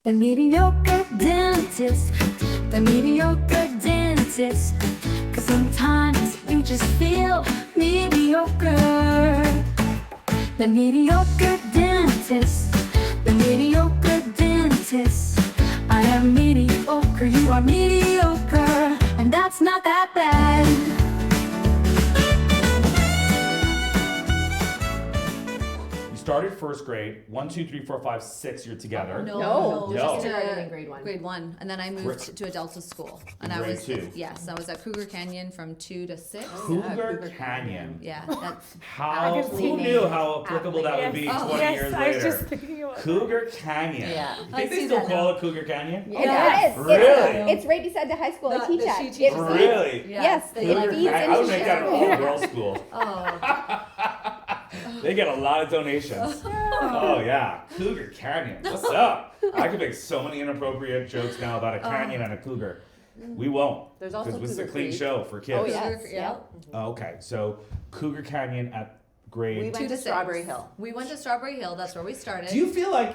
The mediocre dentist, the mediocre dentist. 'Cause sometimes you just feel mediocre. The mediocre dentist, the mediocre dentist. I am mediocre, you are mediocre, and that's not that bad. Started first grade, 1, 2, 3, 4, 5, 6. You're together. No. No. Started in grade 1. Grade 1, and then I moved to Adelta school, and I Grade was 2. Yes, I was at Cougar Canyon from 2 to 6. Cougar Canyon. Yeah, that's How? Who knew how applicable that would be 20 years I was later? just thinking about Cougar Canyon. Yeah. You I think they see still that call now. it Cougar Canyon? Yeah, it is. Really? It's right beside the high school I teach at. teaches It's- Really? Yes, they it like feeds that. I would into make that an all-girls school. Oh, They get a lot of donations. Oh yeah, Cougar Canyon. What's up? I could make so many inappropriate jokes now about a canyon and a cougar. We won't. There's also because this is a Cougar clean Creek. show for kids. Oh, yes. yeah. Oh, okay, so Cougar Canyon at grade. We Two went to to Strawberry six. Hill. We went to Strawberry Hill. That's where we started. Do you feel like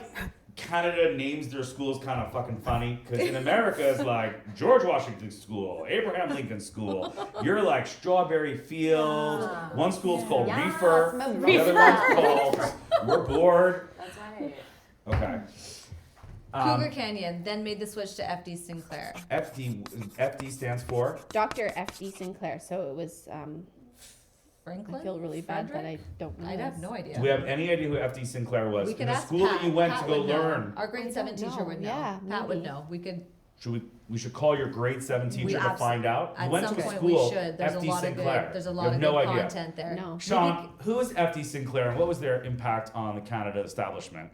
Canada names their schools kind of fucking funny? Because in America it's like George Washington School, Abraham Lincoln School. You're like Strawberry Field. One school's called Yeah, Reefer. some The other one's called We're Bored. That's right. Okay. Cougar Canyon, then made the switch to FD Sinclair. FD stands for? Dr. F.D. Sinclair. So it was, I Franklin? feel really bad that I Frederick? don't know. I have no idea. Do we have any idea who FD Sinclair was? We In could the ask school Pat. that you went Pat to go would know. learn. Our grade 7 teacher know. would know. Yeah, Pat would maybe. know. We could. We should call your grade 7 teacher to find out? You At went some to a point school, we should. There's FD a lot Sinclair. of good. There's a You lot have of no good idea. content there. No. Sean, who is FD Sinclair and what was their impact on the Canada establishment?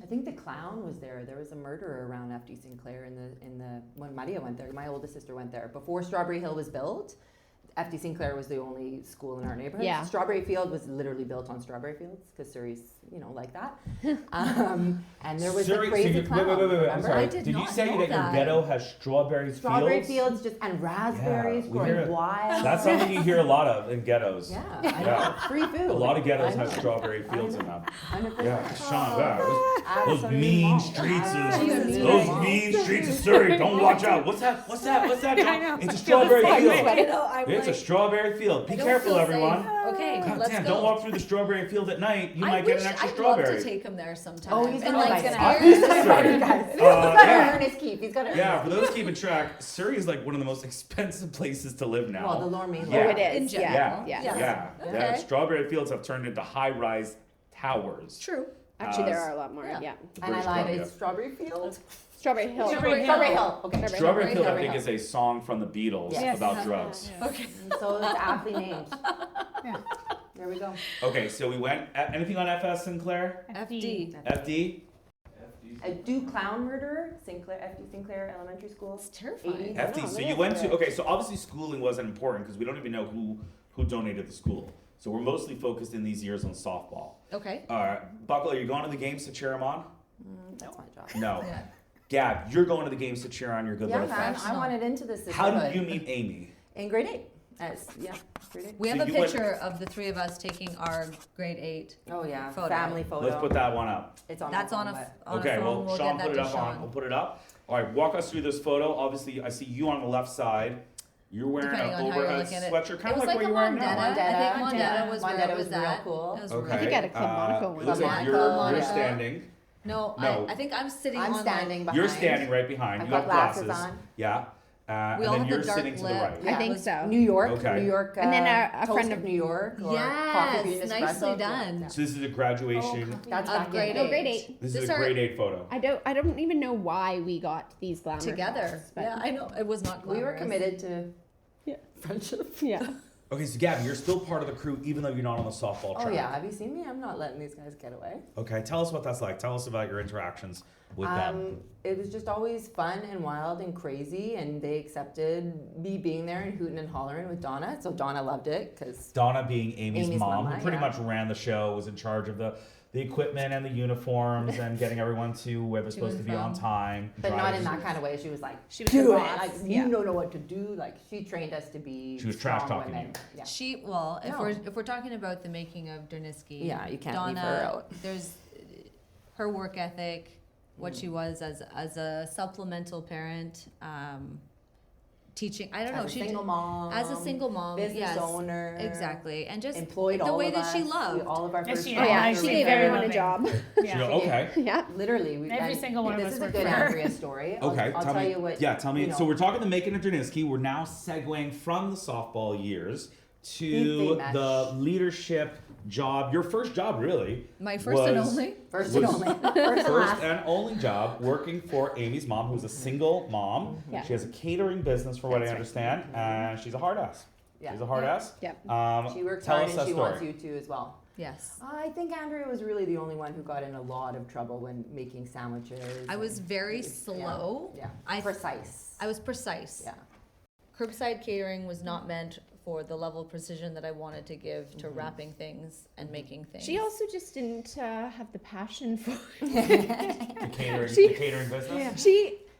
I think the clown was there. There was a murderer around FD Sinclair in the when Maria went there. My oldest sister went there before Strawberry Hill was built. FD Sinclair was the only school in our neighborhood. Yeah. Strawberry Field was literally built on strawberry fields because Surrey's, like that. And there was Surrey, a crazy wait, clown. I'm remember? sorry. I did you not say know that your that. ghetto has strawberry fields? Strawberry fields and raspberries Yeah, we hear growing it. wild. That's something you hear a lot of in ghettos. Yeah, Yeah. I know. Free food. A lot of ghettos I have know. strawberry fields in them. 100%. Yeah, Sean, yeah, those Absolutely mean wrong. streets of Absolutely those wrong. mean streets of Surrey. Don't watch out. What's that? What's that? I know. It's a strawberry I field. know, I'm It's a like, strawberry field. Be I don't careful, feel everyone. safe. Okay, God let's damn, go. don't walk through the strawberry field at night. You I might get wish an extra I'd love strawberry. to take him there sometime. Oh, he's And, gonna like, like I've it. been He's to gonna Surrey. learn, guys. He's Yeah. gonna learn his keep. He's gonna. Yeah, for those keeping track, Surrey is like one of the most expensive places to live now. Well, the Lower Mainland. Yeah. Oh, it is. In Yeah. general. Yeah. Yeah, Okay. yeah. Strawberry fields have turned into high-rise towers. True. Actually, there are a lot more. Yeah. Yeah. And I British lied. Columbia. It's Strawberry Field. Strawberry Hill. Strawberry Strawberry Hill. Okay. Strawberry Field, I Strawberry think, Hill. is a song from the Beatles Yes. about drugs. Okay. So it's aptly named. There we go. Okay, so we went. Anything on FS Sinclair? FD. FD? A do clown murderer, FD Sinclair Elementary School. It's terrifying. FD. Oh, So that you is went to. good. Okay, so obviously schooling wasn't important because we don't even know who donated the school. So we're mostly focused in these years on softball. Okay. All right, Buckle, are you going to the games to cheer them on? That's my job. No. Yeah. Gab, you're going to the games to cheer on your good Yeah, little man. friends. I wanted into this. How sisterhood. did you meet Amy? In grade 8. Grade 8. We have So a you went- picture of the three of us taking our grade 8. Oh yeah, Photo. family photo. Let's put that one up. It's on. That's my on phone, a Okay, phone. well, We'll Sean get put that it to up on. Sean. We'll put it up. All right, walk us through this photo. Obviously, I see you on the left side. You're wearing Depending an on how you're overhead looking at it. sweatshirt, It kind of was like what a you're wearing Mondetta. now. I think Mondetta. Mondetta was where Mondetta it was was real at. cool. It was Okay. I think I had a Club Monaco it one. looks like Yeah, you're, Club you're Monaco. standing. No, No. I think I'm sitting I'm on standing behind. You're standing right behind. I've you got have glasses glasses. on. Yeah. We And all then have you're the dark sitting to the lip. right. I think was so. New York, Okay. New York. And then a Toast friend of of- New York. Or Yes, Coffee Bean nicely Espresso. done. Yeah. So this is a graduation. That's Of back grade in. Oh, grade 8. This This is a are- grade 8 photo. I don't even know why we got these glamour Together. shots, but Yeah, I know. It was not We were glamorous. committed to Yeah. friendship. Yeah. Okay, so Gabby, you're still part of the crew even though you're not on the softball track. Oh yeah, have you seen me? I'm not letting these guys get away. Okay, tell us what that's like. Tell us about your interactions with them. It was just always fun and wild and crazy, and they accepted me being there and hooting and hollering with Donna. So Donna loved it because Donna being Amy's mom, mama, who pretty yeah. much ran the show, was in charge of the equipment and the uniforms and getting everyone to where they're supposed to and be on from. time. but not in drivers. that kind of way. She was like, She was do the it. boss. Like Yeah. you don't know what to do. Like she trained us to be. She was trash strong talking women. you. Yeah. If No. we're talking about the making of Dernisky, Yeah, you can't Donna, leave her out. There's her work ethic, what she was as a supplemental parent, teaching. I don't know. As a She single mom. as a single mom, business yes, owner. exactly, and just Employed the all way of that she us. loved. All of our Yes, first she Oh yeah, Yeah, she very gave everyone a loving. job. So, okay. Yeah. Literally, Every and single one of this us is a worked good for her. Andrea story. Okay, I'll tell me. you what. Yeah, tell me. you know, So we're talking the Macon and Dernisky. We're now segueing from the softball years to They mesh. the leadership job. Your first job, really. My first and was- only. first and was- only. First and First last. and only job working for Amy's mom, who's a single mom. Yeah. She has a catering business, for what That's I right. understand, and she's a hard ass. Yeah. She's a hard ass. Yeah. She works Tell hard us and that she story. wants you to as well. Yes. I think Andrea was really the only one who got in a lot of trouble when making sandwiches. I was and- very yeah, slow. Yeah. I- Precise. I was precise. Yeah. Curbside catering was not meant for the level of precision that I wanted to give to wrapping things and making things. She also just didn't have the passion for. The catering, She- the catering business.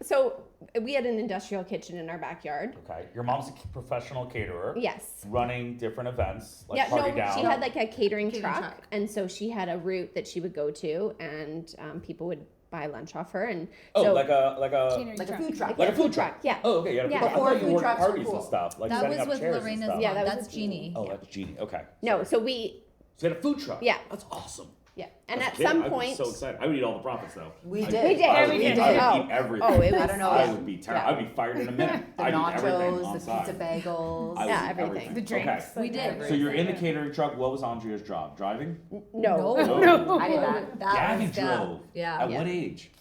So we had an industrial kitchen in our backyard. Okay. Your mom's a professional caterer. Yes. Running different events like Yeah, Party no, Down. she had like a catering Catering truck, truck. and so she had a route that she would go to, and people would buy lunch off her, and Oh, so like a Catering Like a truck. food truck. like a yeah, food truck. yeah. Oh, okay. Yeah. Yeah. I Before thought you food worked trucks were parties cool. and stuff, like that setting was up with chairs and Lorena's stuff. mom. Yeah, that was That's with Jeannie. Oh, that's Jeannie. Okay. No, so we So you had a food truck. Yeah. That's awesome. yeah, and As a at kid, some I'd be point, so excited. I would eat all the profits though. We I- did. We did. I would We eat- did. I would Oh. eat everything. oh, it was I don't know. I Yeah. would be terrible. Yeah. I'd be fired in a minute. The I'd eat everything nachos, on the side. pizza bagels. I would Yeah, eat everything. The drinks. Okay. We did. So you're in the catering truck. What was Andrea's job? Driving? no, No. I did that. Gabby was drove. Yeah. At Yeah. what age?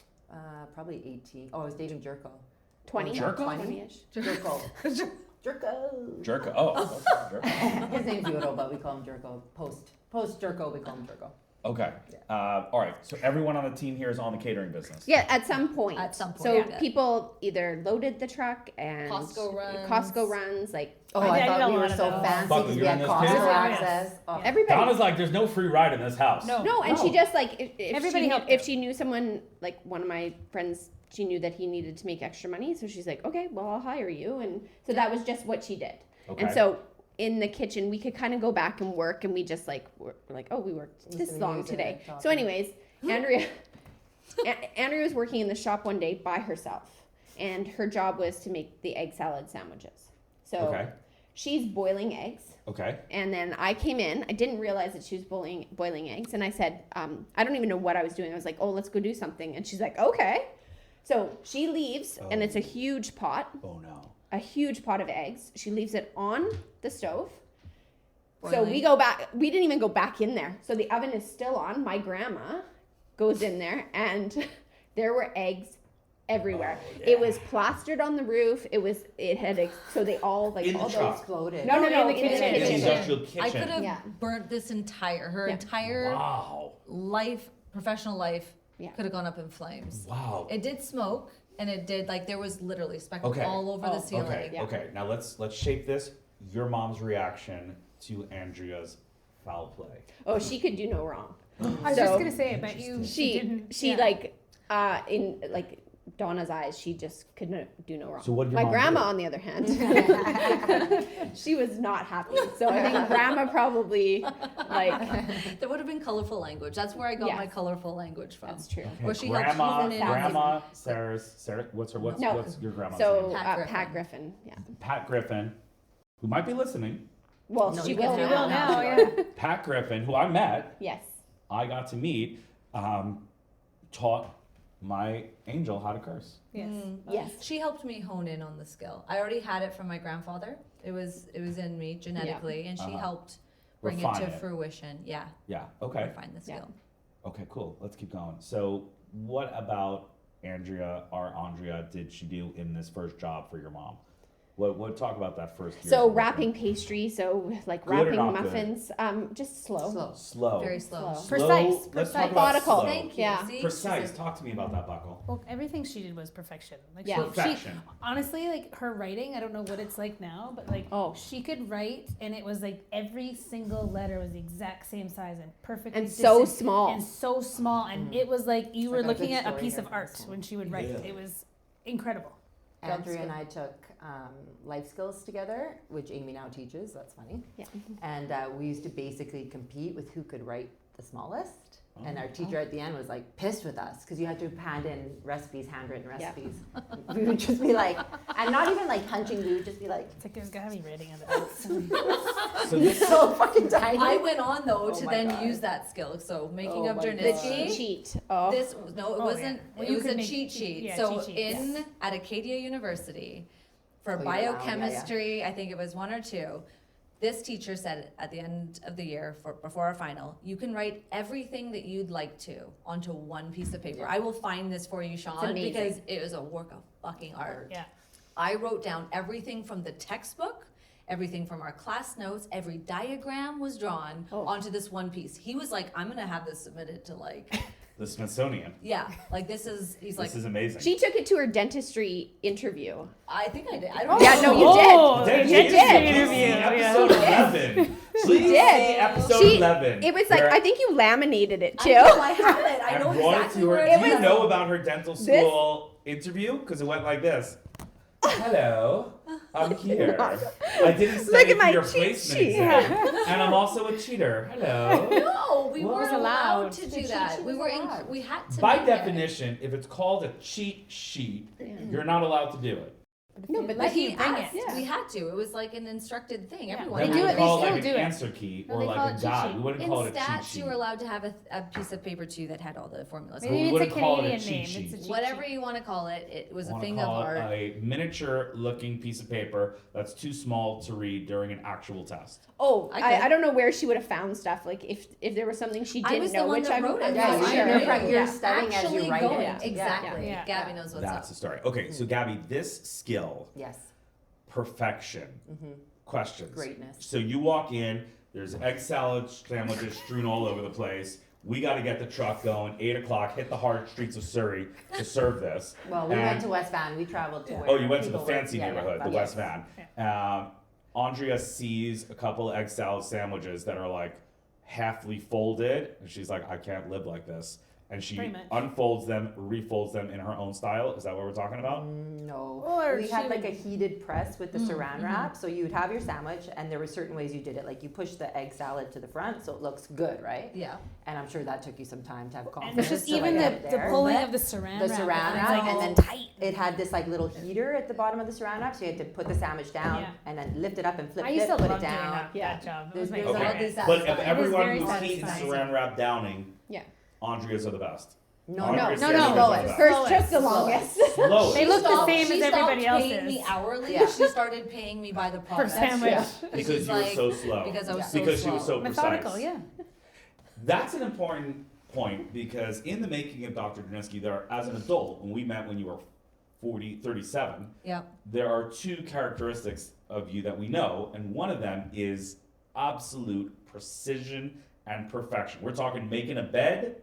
Probably 18. Oh, I was dating Jerko. 20, Jerko? 20-ish. Jerko. Jerko. Jerk. Oh. Okay. Jerk. His name's Yodo, but we call him Jerko. Post Jerko, we call him Jerko. Okay. All right. So everyone on the team here is on the catering business. Yeah, at some point. At some point, So yeah. people either loaded the truck and Cosco runs. like Oh, I I did thought a we were lot of so those. fancy Bucky, because we you're had in this Costco too? access. Oh. everybody. Donna's like, there's no free ride in this house. No. No, and she just like if Everybody she knew, helped if her. she knew someone, like one of my friends, she knew that he needed to make extra money, so she's like, okay, well I'll hire you, and so that was just what she did. Okay. And so in the kitchen we could kind of go back and work, and we just like we're like, oh, we worked this Listen to long music today. and So talking. anyways, Andrea was working in the shop one day by herself, and her job was to make the egg salad sandwiches. So Okay. she's boiling eggs. Okay. And then I came in. I didn't realize that she was boiling eggs. And I said, I don't even know what I was doing. I was like, oh, let's go do something. And she's like, okay. So she leaves, and it's a huge pot, Oh no. a huge pot of eggs. She leaves it on the stove. So Boiling. we go back. We didn't even go back in there. So the oven is still on. My grandma goes in there, and there were eggs everywhere. Oh, It was plastered on the roof. So they all like In the all truck. those. Exploded. No, in the In the kitchen. industrial kitchen. I could have Yeah. burnt this her Yeah. entire Wow. life, professional life, Yeah. could have gone up in flames. Wow. It did smoke, and it did there was literally speckles Okay. all over the ceiling. Okay. Yeah. Okay. Now let's shape this. Your mom's reaction to Andrea's foul play. Oh, she could do no wrong. I was So- just gonna say, I bet you She didn't. she yeah. like in like Donna's eyes, she just could not do no wrong. So what did your My mom grandma, do? on the other hand, she was not happy. So I think grandma probably like There would have been colorful language. That's where I got Yes. my colorful language from. that's true. Or she helped grandma, season it. grandma, Sarah, what's No. your grandma's So name? Pat Griffin, yeah. Pat Griffin, who might be listening. Well, No, she you will can You do now. will now. now, yeah. Pat Griffin, who I met, Yes. I got to meet, taught my angel how to curse. Yes. Yes. She helped me hone in on the skill. I already had it from my grandfather. It was in me genetically, and she Uh-huh. helped bring Refine it to it. fruition. Yeah, Yeah. Okay. refine the Yeah. skill. Okay. Cool. Let's keep going. So, what about Andrea did she do in this first job for your mom? What talk about that first year? So wrapping pastry, so like Good or wrapping not good? muffins, just slow. Slow. Very slow. Slow. Precise, Let's precise. talk about Methodical. slow. Thank you. Yeah. See? Precise. Talk to me about that, Buckle. Well, everything she did was perfection. Like Yeah. Perfection. She, honestly, like her writing, I don't know what it's like now, but like Oh. she could write, and it was like every single letter was the exact same size and perfect And so small. and so small, and it was like you It's were like a looking good at a story piece here of from art this when she would write. Yeah. It was incredible. Andrea and I took life skills together, which Amy now teaches. That's funny. Yeah. And we used to basically compete with who could write the smallest. And our teacher at the end was like pissed with us because you had to hand in recipes, handwritten recipes. We would just be like, and not even like punching, we would just be like, It's like there's gotta be rating of the notes. So this, so fucking tiny. I went on though Oh to my then God. use that skill. So making Oh up my The Dernisky. cheat. Oh. This no, it Oh, wasn't. yeah. Well, It you was could a make- cheat sheet. yeah, So cheat sheet, at Acadia University, for Oh, you're allowed, yeah, yeah. biochemistry, I think it was 1 or 2. This teacher said at the end of the year, before our final, you can write everything that you'd like to onto one piece of paper. I will find this for you, Sean, amazing. because it was a work of fucking art. Yeah. I wrote down everything from the textbook, everything from our class notes, every diagram was drawn onto this one piece. He was like, I'm gonna have this submitted to like, the Smithsonian. yeah, like he's like, This is amazing. She took it to her dentistry interview. I think I did. I don't Yeah, know. no, you did. Oh, Did you you? did. Please Interview. see Yeah. episode 11. Please see did. episode She- 11. It was like, where I think you laminated it I too. know, I have it. I I know brought exactly it to her. where Do it you is. know about her dental school interview? Because it went like this. Hello, I'm here. I didn't Look study at for my your cheat placement sheet. exam, and I'm also a cheater. Hello. No, we What? weren't Was allowed. allowed to do that. We were we had to. By make it. definition, if it's called a cheat sheet, you're not allowed to do it. No, but But Let he you bring asked. it. Yeah. We had to. It was like an instructed thing. Yeah. Everyone Then They we do would it. call They it still like do an it. answer key No, or they like call a it cheat guide. sheet. We wouldn't In call it a cheat stats, sheet. you were allowed to have a piece of paper too that had all the formulas. Maybe we it's a wouldn't call it a Canadian cheat name. sheet. It's a cheat Whatever sheet. you want to call it, it was a Wanna thing of call it art. a miniature looking piece of paper that's too small to read during an actual test. oh, I I could. don't know where she would have found stuff. Like if there was something she I didn't was the know, one which that I'm, wrote it. I'm Yeah, not you're sure. in the front, you're Yeah. studying as you Actually write going. it. Yeah. Exactly. Yeah. Gabby knows what's That's up. the story. Okay, so Gabby, this skill, Yes. perfection, questions. Greatness. So you walk in, there's egg salad sandwiches strewn all over the place. We got to get the truck going. 8 o'clock. Hit the hard streets of Surrey to serve this. Well, we And- went to West Van. We traveled to where Oh, you went to the people were- fancy yeah, yeah, neighborhood, the but West yes. Van. Andrea sees a couple egg salad sandwiches that are like halfly folded, and she's like, I can't live like this. And she Pretty much. unfolds them, refolds them in her own style. Is that what we're talking about? No. Or We she had like would- a heated press with the saran wrap. So you would have your sandwich, and there were certain ways you did it. Like you push the egg salad to the front, so it looks good, right? Yeah. And I'm sure that took you some time to have And confidence. it's just to, even like, the, get the there. pulling But of the saran the wrap. saran it's wrap, like and all then tight. it had this like little heater at the bottom of the saran wrap, so you had to put the sandwich down Yeah. and then lift it up and flip I it, used to put love it doing down. that, Yeah. that job. That There's- was my there's all favorite. these But of satisfying. everyone very who's eaten satisfying. saran wrap downing, Yeah. Andrea's are the best. No, Andrea's no, sandwiches no. are the best. Hers took the Slowest. longest. Slowest. They look the Stopped- same she as everybody stopped paying else's. me hourly. Yeah. She started paying me by the Per product. sandwich. Because She's you were like- so slow. Because I was Yeah. so Because she slow. was so Methodical, precise. yeah. That's an important point because in the making of Dr. Dernisky, there are, as an adult, when we met when you were 37, Yeah. there are 2 characteristics of you that we know, and one of them is absolute precision and perfection. We're talking making a bed,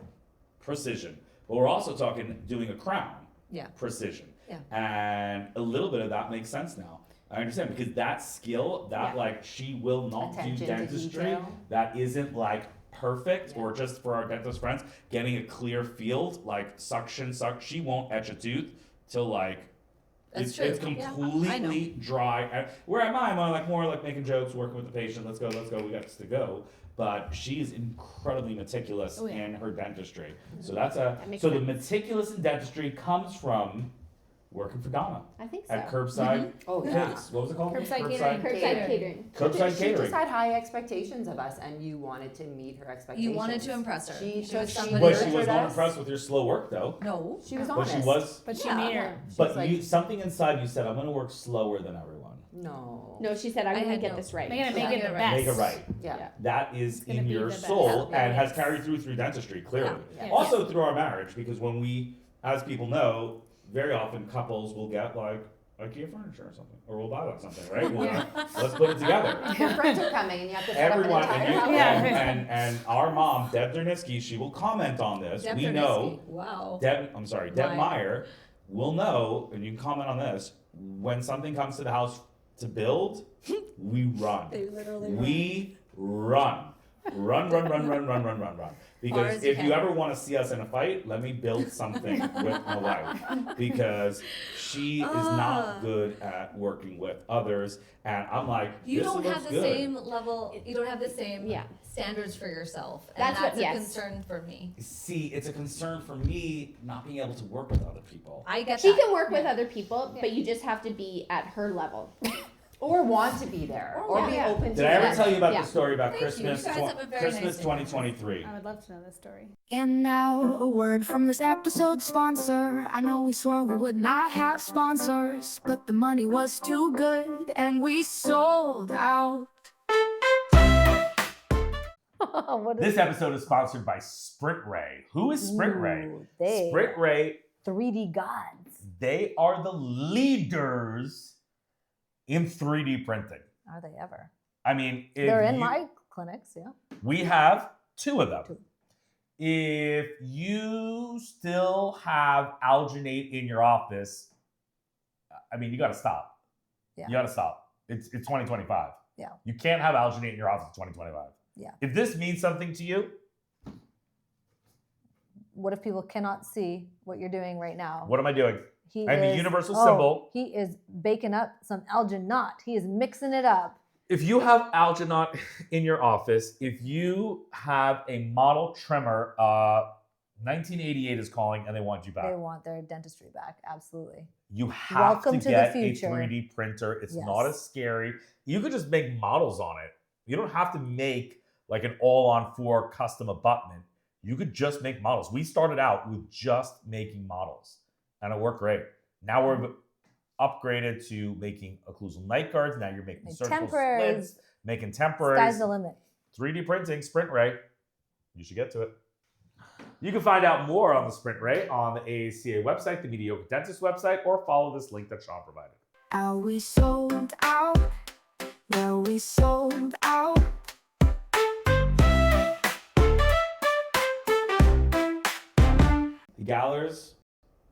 precision. But we're also talking doing a crown, Yeah. precision. Yeah. And a little bit of that makes sense now. I understand because that skill, that Yeah. like she will not Attention do to dentistry, detail. that isn't like perfect Yeah. or just for our dentist friends, getting a clear field, like suction, she won't etch a tooth till like That's it's true. it's Yeah, I completely dry. And where am I? I'm like more like making jokes, working with the patient. Let's go. We got to go. But she is incredibly meticulous Oh, yeah. in her dentistry. So that's a That makes so the sense. meticulous in dentistry comes from working for Donna I think so. at Curbside. Oh yeah. Kids. What was it called? Curbside catering. Curbside catering. Curbside She catering. just had high expectations of us, and you wanted to meet her expectations. You wanted to impress her. She She was took somebody- But she nurtured was not us. impressed with your slow work though. No. She was But honest. she was. But she Yeah, made yeah. her. But like- you something inside you said, I'm gonna work slower than everyone. No. No, she said, I'm I going to had get no- this right. They're gonna make Yeah. it the Make best. Make it right. Yeah. Yeah. That is gonna in be your the best. soul Yeah. and has Yes. carried through dentistry, clearly. Yeah. Yeah. Also through our marriage, because when we, as people know, very often couples will get like IKEA furniture or something, or we'll buy like something, right? We'll, let's put it together. Your friends are coming, and you have to set Everyone, up an and, entire you, house. Yeah. and our mom, Deb Dernisky, she will comment on this. Deb We Dernisky. know Wow. Deb Meyer. Meyer will know, and you can comment on this, when something comes to the house to build, we run. They literally We run. Run. Because Far as you if you can. ever want to see us in a fight, let me build something with my wife. Because she is not good at working with others. And I'm like, You this don't looks have the good. same level. You don't have the same Yeah. standards for yourself, and That's that's, what- a yes. concern for me. See, it's a concern for me not being able to work with other people. I get She that. can work with other people, but you just have to be at her level. Or want to be there, or be Yeah. open to Did I ever that. tell you about Yeah. the story about Thank you. You Christmas? guys have a very Christmas nice day. 2023. I would love to know this story. And now a word from this episode sponsor. I know we swore we would not have sponsors, but the money was too good and we sold out. This episode is sponsored by Sprint Ray. Who is Sprint Ray? Ooh, they Sprint Ray, 3D gods. they are the leaders in 3D printing. Are they ever? I mean, if They're in you- my clinics, yeah. we have 2 of them. 2. If you still have alginate in your office, I mean, you got to stop. Yeah. You got to stop. It's 2025. Yeah. You can't have alginate in your office in 2025. Yeah. If this means something to you, What if people cannot see what you're doing right now? what am I doing? He I'm a is- universal oh, symbol. He is baking up some alginate. He is mixing it up. If you have alginate in your office, if you have a model trimmer, 1988 is calling and they want you They back. want their dentistry back. Absolutely. You have Welcome to to the get a future. 3D printer. It's Yes. not as scary. You could just make models on it. You don't have to make like an all-on-4 custom abutment. You could just make models. We started out with just making models, and it worked great. Now we're upgraded to making occlusal night guards. Now you're making Make surgical temporaries. slits, making temporaries. Sky's the limit. 3D printing, Sprint Ray. You should get to it. You can find out more on the Sprint Ray on the AACA website, the Mediocre Dentist website, or follow this link that Sean provided. Are we sold out? Well, we sold out. The Gallers,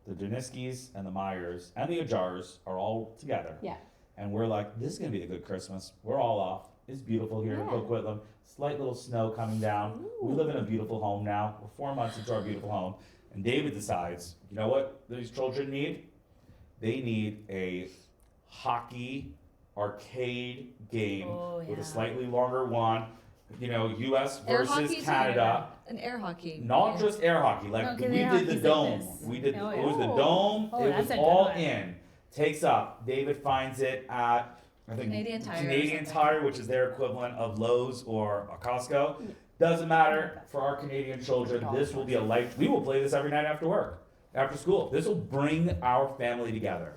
the Derniskys, and the Myers, and the Ajars are all together. Yeah. And we're like, this is going to be a good Christmas. We're all off. It's beautiful here in Yeah. Coquitlam. Slight little snow coming down. We live in a beautiful home now. We're 4 months into our beautiful home. And David decides, you know what these children need? They need a hockey arcade game Oh, with yeah. a slightly longer one. You know, U.S. Air versus hockey too, Canada. An air hockey. Not Yeah. just air hockey. Like Okay, we air did the hockey's like dome. this. We did. Oh, It was the yeah. dome. Oh, it that's was a good all one. in. Takes up. David finds it at I think Canadian Tire or Canadian something. Tire, which is their equivalent of Lowe's or a Costco. Doesn't matter for our Canadian children. This will be a life. We will play this every night after work, after school. This will bring our family together.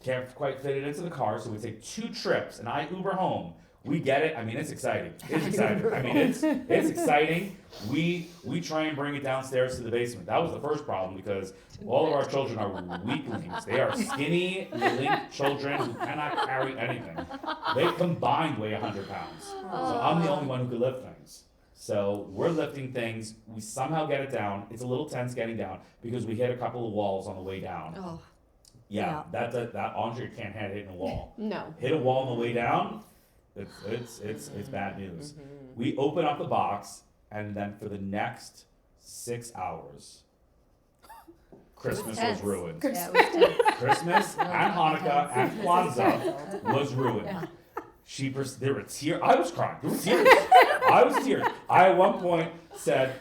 Can't quite fit it into the car, so we take 2 trips, and I Uber home. We get it. I mean, it's exciting. It's exciting. I mean, it's exciting. We try and bring it downstairs to the basement. That was the first problem because all of our children are weaklings. They are skinny, limp children who cannot carry anything. They combined weigh 100 pounds. So I'm the only one who can lift things. So we're lifting things. We somehow get it down. It's a little tense getting down because we hit a couple of walls on the way down. Oh, Yeah, that Andre can't have hitting a wall. No. Hit a wall on the way down. It's bad news. We open up the box, and then for the next 6 hours, Christmas was tense. ruined. yeah, it was tense. Christmas and Hanukkah and Kwanzaa was ruined. There were tears. I was crying. There were tears. I was tears. I at one point said,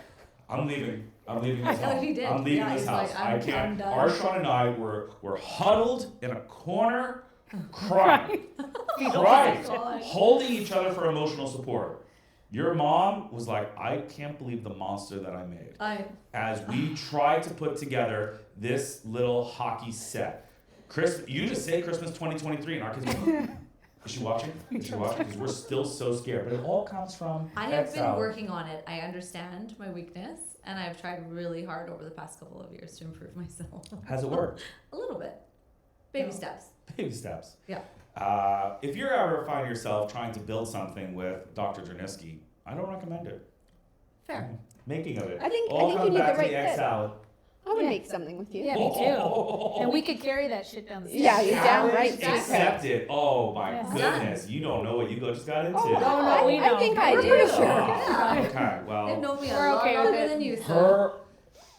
"I'm leaving. I'm leaving this I know house. he did. I'm leaving Yeah, this he's house. like, I I'm can't." done. Arshon and I were huddled in a corner, crying, crying, holding each other for emotional support. Your mom was like, "I can't believe the monster that I made." As we tried to put together this little hockey set. Chris, you just say Christmas 2023 and our kids go, is she watching? Is she watching? Because we're still so scared. But it all comes from I have been Excel. working on it. I understand my weakness, and I've tried really hard over the past couple of years to improve myself. Has it worked? A little bit. Baby steps. Baby steps. Yeah. If you're ever finding yourself trying to build something with Dr. Dernisky, I don't recommend it. Fair. Making of it. I think all you comes need back the to the right egg fit. salad. I would make something with you. Yeah, me too. And we could carry that shit down the stairs. Yeah, you're down right. Accepted. Oh my Yes. goodness. You don't know what you just got into. Oh, no, we I know. think I We're do. pretty sure. Oh, okay, They've well, known me a We're lot okay with longer it. than you, so.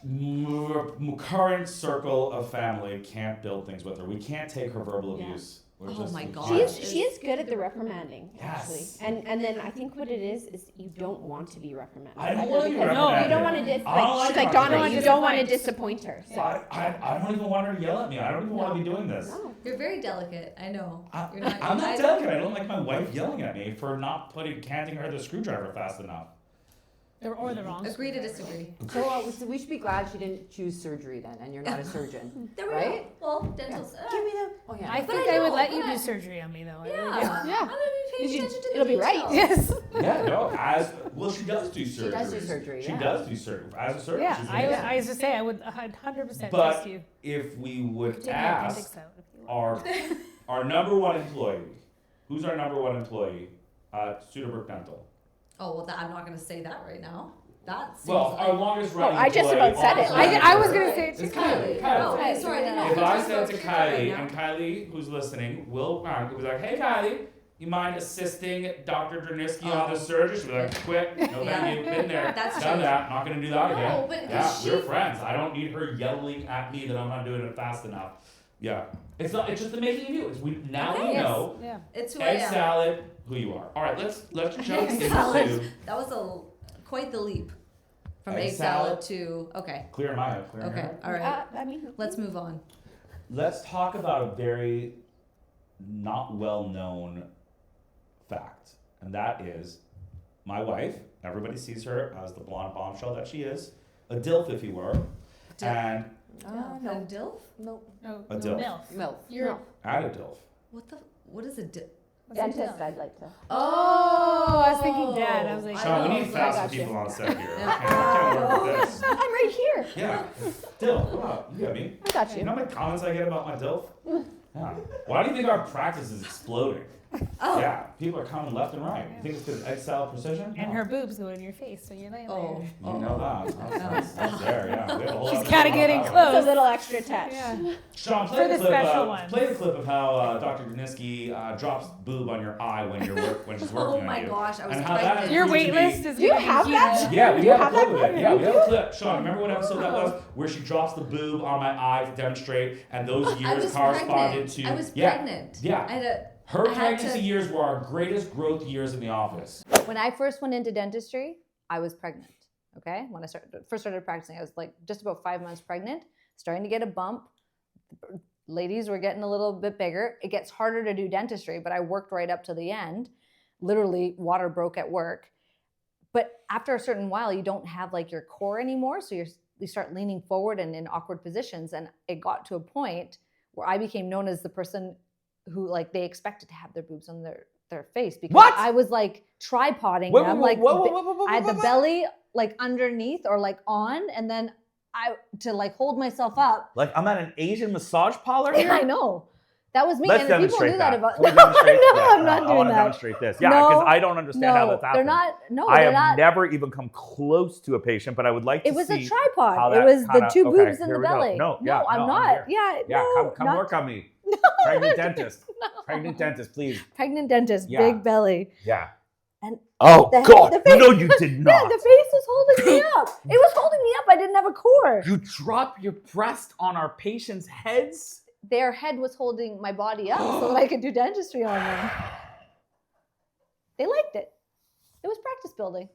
her current circle of family can't build things with her. We can't take her verbal Yeah. abuse. We're Oh just- my we God. She can't. is good at the reprimanding, actually. Yes. And then I think what it is you don't want to be reprimanded. I don't want to be Because reprimanded. you don't want to I don't she's like talking Donna, about you this. don't want to disappoint her. So. I don't even want her to yell at me. I don't even want to be doing this. No. You're very delicate, I know. I'm You're not delicate. I don't like my wife yelling at me for not handing her the screwdriver fast enough. Or the wrong. Agree to disagree. So we should be glad she didn't choose surgery then, and you're not a surgeon. There we Right? go. Well, dental. Give me the. Oh yeah. I But think I I would know, let you but- do surgery on me though. I really Yeah. do. Yeah. I'm gonna be paying attention to the It'll be right. details. Yes. Yeah, no, well, she does do surgery. does do surgery, She yeah. does do surgery. As a surgeon, Yeah, she's I was to say I would 100% But trust you. if we would Take my appendix ask out if you want. our number one employee, who's our number one employee at Studebrook Dental? Oh, well, I'm not gonna say that right now. That seems Well, like. our longest running I just employee about said it. also- I was gonna say it too. It's Kylie. Oh, Kylie. sorry, I didn't know. If I Just said go to through Kylie, right now. and Kylie, who's listening, will be like, hey Kylie, you mind assisting Dr. Dernisky on the surgery? She'll be like, quick, no thank you, been there, That's done true. that, not gonna do that again. No, but Yeah, she- we're friends. I don't need her yelling at me that I'm not doing it fast enough. Yeah, it's not. It's just the making of you. It's we now we Yes. know Yeah. It's who I egg am. salad, who you are. All right, let's jump Egg into salad. That was quite the leap from Egg egg salad salad. to okay. clear my head. Clear your Okay, head. all right. I mean, Let's move on. Let's talk about a very not well known fact, and that is my wife. Everybody sees her as the blonde bombshell that she is, a DILF if you were, Dilf. and No, dilf? No. No, A no, dilf. MILF. Milk. You're at a DILF. What is a dilf? what's a dentist, MILF? I'd like to. Oh, I was thinking dad. I was like, Sean, we know, need I faster got you. people on set here. I can't work with this. I'm right here. Yeah, DILF. Wow, you get me. I got You you. know how many comments I get about my DILF? Yeah. Why do you think our practice is exploding? Yeah, people are coming left and right. You think it's because egg salad precision? and No. her boobs go in your face when you're laying Oh. there. You know that. That's there, yeah. We have a whole She's episode gotta about get in that one. close. It's a little extra touch. Yeah. Sean, For play the the clip. special ones. Play the clip of how Dr. Dernisky drops boob on your eye when when she's working Oh on my you. gosh, I was And how that pregnant. Your proved wait to be- list is Do you gonna be have huge. that? Yeah, we Do you have a have clip that of it. clip? Yeah, we have a clip. Sean, remember what episode that was? Where she drops the boob on my eye to demonstrate, and those I years was corresponded pregnant. to. I was yeah, pregnant. Yeah. I had Her I had pregnancy to- years were our greatest growth years in the office. When I first went into dentistry, I was pregnant. Okay, when I first started practicing, I was like just about 5 months pregnant, starting to get a bump. Ladies were getting a little bit bigger. It gets harder to do dentistry, but I worked right up to the end. Literally, water broke at work. But after a certain while, you don't have like your core anymore, so you start leaning forward and in awkward positions. And it got to a point where I became known as the person who like they expected to have their boobs on their face because What? I was like tripoding Whoa, them, whoa, like whoa, whoa, whoa, whoa, I had the whoa, whoa. belly like underneath or like on, and then I to like hold myself up. Like I'm at an Asian massage parlor here. I know that was me, Let's and people demonstrate knew that that. about. Can we No, demonstrate no, that? I'm not I doing want to that. demonstrate this. Yeah, No, because I don't understand how No, that's they're happening. not. No, I they're have not. never even come close to a patient, but I would like to It was see a tripod. how It that was the kinda- two okay, boobs in here the we go. belly. No, yeah, I'm no, I'm not. here. Yeah, Yeah, no, come not- work on me. No, Pregnant dentist. No. Pregnant dentist, please. Pregnant dentist, Yeah. big belly. Yeah. And Oh the- God! the face- No, you did Yeah, not. the face was holding me up. It was holding me up. I didn't have a core. You drop your breast on our patients' heads. Their head was holding my body up so that I could do dentistry on them. They liked it. It was practice building.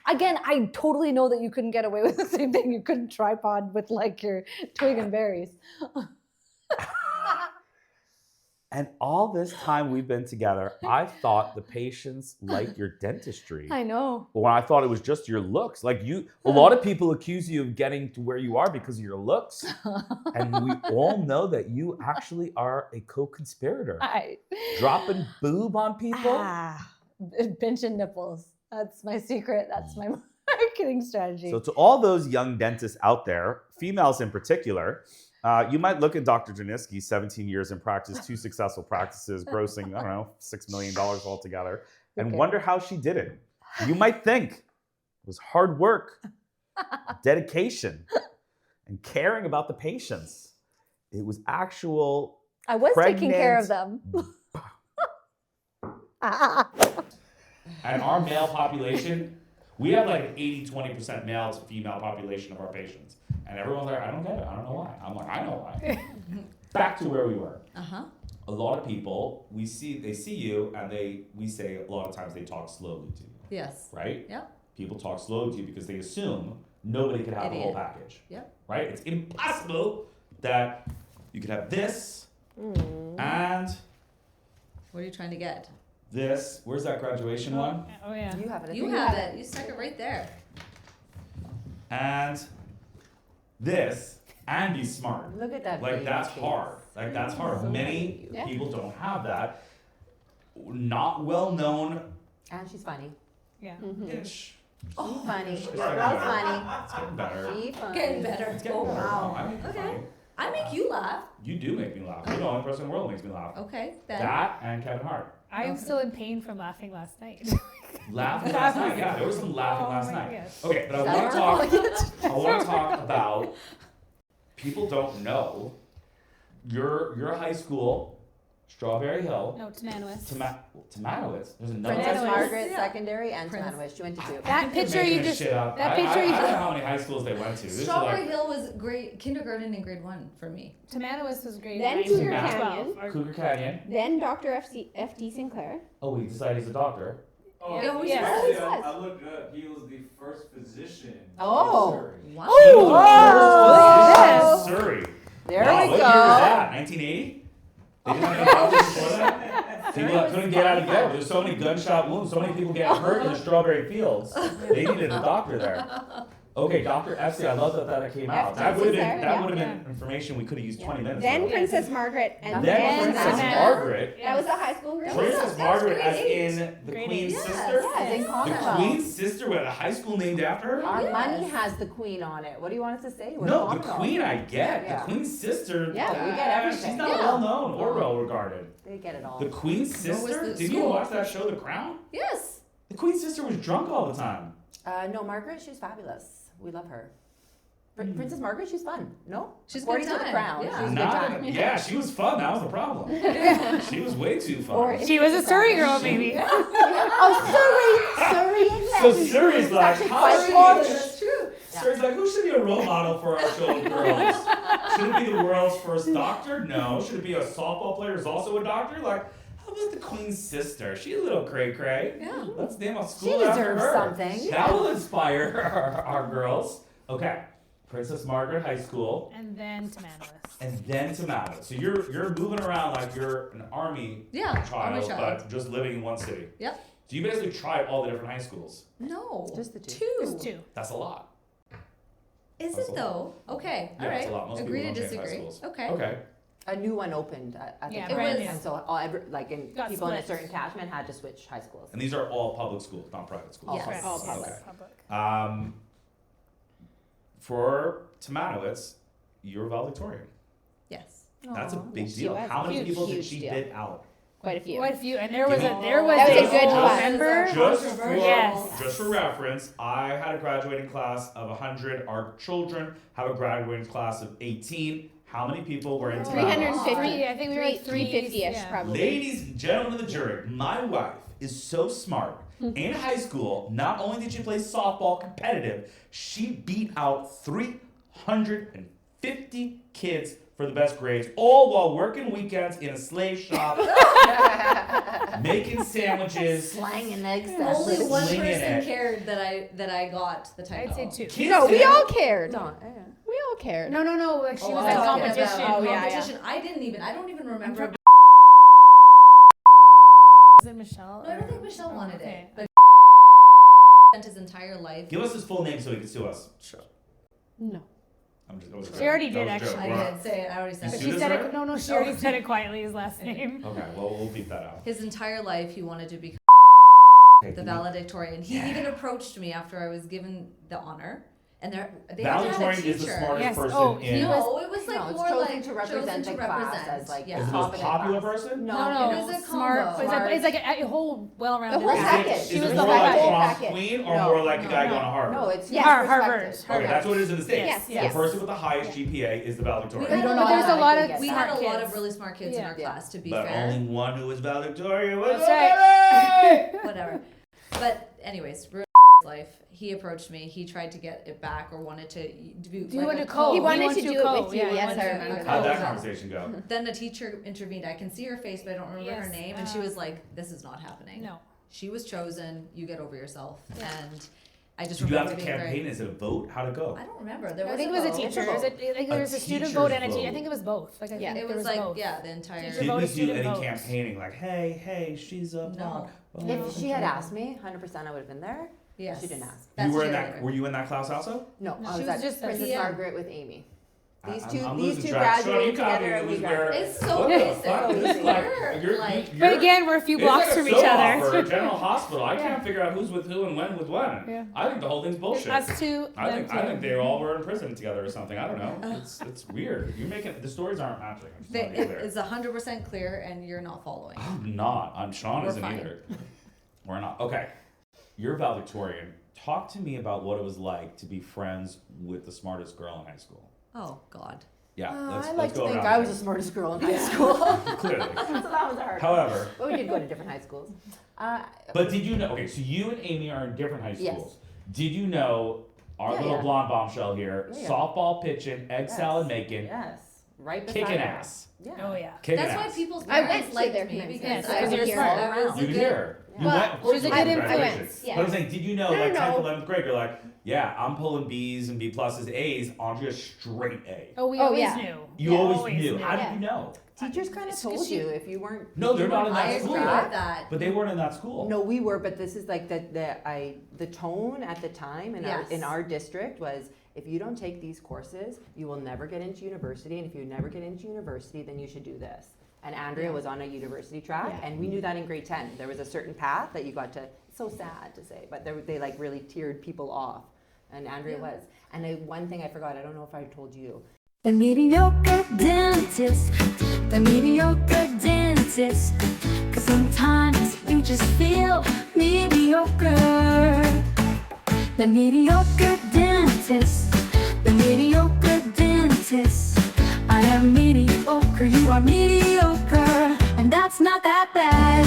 Again, I totally know that you couldn't get away with the same thing. You couldn't tripod with like your twig and berries. And all this time we've been together, I thought the patients liked your dentistry. I know. When I thought it was just your looks. Like a lot of people accuse you of getting to where you are because of your looks. And we all know that you actually are a co-conspirator. Dropping boob on people. Pinching nipples. That's my secret. That's my marketing strategy. So to all those young dentists out there, females in particular, you might look at Dr. Dernisky, 17 years in practice, 2 successful practices, grossing, I don't know, $6 million altogether, and Okay. wonder how she did it. You might think it was hard work, dedication. and caring about the patients. It was actual I was taking care of pregnant- them. And our male population, we have like an 80-20% male to female population of our patients. And everyone's like, I don't get it. I don't know why. I'm like, I know why. Back to where we were. Uh-huh. A lot of people, they see you, and we say a lot of times they talk slowly to you, Yes. right? Yep. People talk slowly to you because they assume nobody can have the whole Idiot. package. Yep. Right? It's impossible that you could have this and What are you trying to get? this. Where's that graduation one? Oh yeah. You have it. I You think have it. You stuck it right there. And this and be smart. Look at that. Like baby that's face. hard. Like that's hard. Many Yeah. people don't have that. Not well known And she's funny. Yeah. ish. She's funny. It's She's getting real better. funny. It's getting better. She funny. Getting better. It's getting Oh, better. wow. No, I make you Okay. funny. I make you laugh. You do make me laugh. You're the only person in the world that makes me laugh. Okay, then. That and Kevin Hart. I am still in pain from laughing last night. Laughing last night. Yeah, there was some laughing Oh last my night. gosh. Okay, but I want to talk. I want to talk about. People don't know. Your high school, Strawberry Hill, No, Tananowitz. Tomatowitz. There's another. Princess Tananowitz. Margaret Yeah. Secondary and Prince. Tananowitz. She went to two. That You're picture making you this just. shit up. That I picture you don't just. know how many high schools they went to. This is Strawberry like Hill was kindergarten and grade 1 for me. Tananowitz was grade Then 9 Cougar through Canyon. 12. Or- Cougar Canyon. Then Dr. F.D. Sinclair. Oh, he decided he's a doctor. Oh, Yeah, we yeah. Always yeah, was. I looked it up. He was the first physician. Oh. in Surrey. Wow. He was the Whoa. first physician in Surrey. There Wow, we what go. year was that? 1980? They didn't have any doctors before that? People couldn't get out of bed. There's so many gunshot wounds, so many people getting hurt in the strawberry fields. They needed a doctor there. Okay, Dr. FC, I love that came out. That would have been Sinclair, been information we could have used 20 minutes Then ago. Princess Margaret. And Then Princess Tananowitz. Margaret. That was the high school girl. Princess Margaret as in the Grade Queen's eight. sister? Yes, in The Commonwealth. Queen's sister with a high school named after her? Our Yes. money has the Queen on it. What do you want us to say? We're No, the Commonwealth. Queen I get. Yeah. The Queen's sister. Yeah, we get everything. She's not Yeah. well known or well regarded. They get it all. The Queen's So was sister? the Did you school. watch that show, The Crown? Yes. The Queen's sister was drunk all the time. No, Margaret, she's fabulous. We love her. Princess Margaret, she's fun. No? She's According good to the time. Crown. Yeah. She's good Not- time. yeah, she was fun. That was the problem. She was way too fun. Or She was a Surrey girl, maybe. Oh, Surrey, so Surrey's like, how quite should posh. That's true. Surrey's like, who should be a role model for our children girls? Should it be the world's first doctor? No. Should it be a softball player who's also a doctor? Like, how about the Queen's sister? She's a little cray-cray. Yeah. Let's name a She school after deserves her. something. That will inspire our girls. Okay, Princess Margaret High School, And then Tananowitz. and then Tomato. So you're moving around like you're an army Yeah, child, army child. but just living in one city. Yep. So you basically tried all the different high schools. No. Just the two. Two. Just 2. That's a lot. Is That's it a though? Okay. Yeah, All it's right. a lot. Most Agree to people don't change high disagree. schools. Okay. Okay. A new one opened at the Yeah, time. brand new. And so Got people in a split. certain catchment had to switch high schools. And these are all public schools, not private schools. All Yes. public. All public. Okay. Public. For Tomatowitz, you're valedictorian. Yes. That's a big she deal. was. How many Huge, people did huge she deal. bid out? Quite a few. Quite a few, and there was Give a me- there was That was a a good whole class. member. Just for, Yes. just for reference, I had a graduating class of 100. Our children have a graduating class of 18. How many people were in Tomatowitz? 350. I think we were like 350-ish yeah. probably. Ladies and gentlemen of the jury, my wife is so smart. In high school, not only did she play softball competitive, she beat out 350 kids for the best grades, all while working weekends in a slave shop, making sandwiches. Slanging eggs. Only one Slinging person it. cared that I got the title. I'd say 2. Kids No, we did- all cared. Yeah. We all cared. No, like she Oh, was I in was talking competition. about Oh, yeah, competition. I don't even remember. Was it Michelle? No, I don't or- think Michelle oh, wanted okay. it. But spent his entire life. Give us his full name so he can sue us. No. I'm just, that was a She joke. already That did, was a joke. actually. I did say it. I already said You But it. sued she us said already? it. No, she already said it quietly. His last name. Okay, well, we'll beat that out. His entire life, he wanted to be Okay, the can we- valedictorian. He even approached me after I was given the honor And they had to have a Valedictorian is the teacher. smartest Yes. person Oh, in. No, it was like No, it's more chosen like to represent chosen the to class represent. as, like, yeah. Is it the most Competent popular class. person? No, it was a smart. combo. It's like a whole well-rounded. The whole Is package. it, package. is She it was more the like whole prom package. queen or No, more like the guy no. going to Harvard? No, it's Harvard. respected. Okay, that's what it is in the States. Yes, The yes. person with the highest GPA is the valedictorian. We don't But there's a lot of automatically We get had a smart lot kids. of really smart kids in our Yeah. class, to be But fair. only one who was valedictorian was That's a lady! Whatever. But anyways, ruined life. He approached me. He tried to get it back or wanted to do Do like it a a co. He wanted wants to do co. it with you. Yeah, he Yes, wants I to- remember How'd that Oh, conversation go? Then the teacher intervened. I can see her face, but I don't remember her Yes, name. And she was like, "This is not happening. No. She was chosen. You get over yourself." And I just Did you have remember to being campaign? very. Is it a vote? How'd it go? I don't remember. There I was think it was a vote. teacher. It was I think there was a student teacher's vote and I vote. think it was both. Like I Yeah, think it there was was like both. the entire. Teacher Did vote we is do student any vote. campaigning like, hey, she's a No. blonde? If she had asked me, 100% I would have been there. Yes. She didn't ask. That's You were in cheerleader. that? Were you in that class also? No, No, I she was was at just a Princess PM. Margaret with Amy. These two, I'm these losing two track. Sean, you graduated copied together and we who's where- graduated. It's so What basic. the fuck? This is like, you're, But again, we're a few it's blocks like a from each soap other. opera, General Hospital. I Yeah. can't figure out who's with who and when with when. Yeah. I think the whole thing's bullshit. Us two. I them think two. they all were in prison together or something. I don't know. It's weird. You're making the stories aren't matching. I'm just not It clear. is 100% clear, and you're not following. I'm not. Sean We're isn't fine. either. We're not. Okay. You're valedictorian. Talk to me about what it was like to be friends with the smartest girl in high school. Oh God. Yeah. I like to go think around I was the there. smartest girl in high school. Clearly. So that was a hard one. However, But we did go to different high schools. but did you know? Okay, so you and Amy are in different high Yes. schools. Did you know our Yeah, little yeah. blonde bombshell here? Yeah, yeah. Softball pitching, egg Yes. salad making, Yes. Right beside kicking her. ass, Yeah. Oh yeah. kicking That's why ass. people's I went parents to liked their me commencement. because Yes, I 'cause was you're here. smart. I was You a could good- hear her. You But went. of course she's you a went good to graduation. influence, yeah. But I'm saying, did you know, No, like no, 10th, no. 11th grade, you're like, yeah, I'm pulling B's and B pluses, A's. Andrea's straight A. Oh, we Oh, always yeah. knew. You Yeah, always knew. How Yeah. did you know? Teachers kind of It's 'cause told she- you if you weren't. No, if they're you not weren't in that I on school. agree track- with that. But they weren't in that school. No, we were, but this is like the tone at the time in Yes. our district was if you don't take these courses, you will never get into university, and if you never get into university, then you should do this. And Andrea was on a university track, Yeah. and we knew that in grade 10. There was a certain path that you got to. It's so sad to say, but they like really tiered people off, and Andrea Yeah. was. And one thing I forgot, I don't know if I told you. The mediocre dentist, the mediocre dentist. 'Cause sometimes you just feel mediocre. The mediocre dentist, the mediocre dentist. I am mediocre, you are mediocre, and that's not that bad.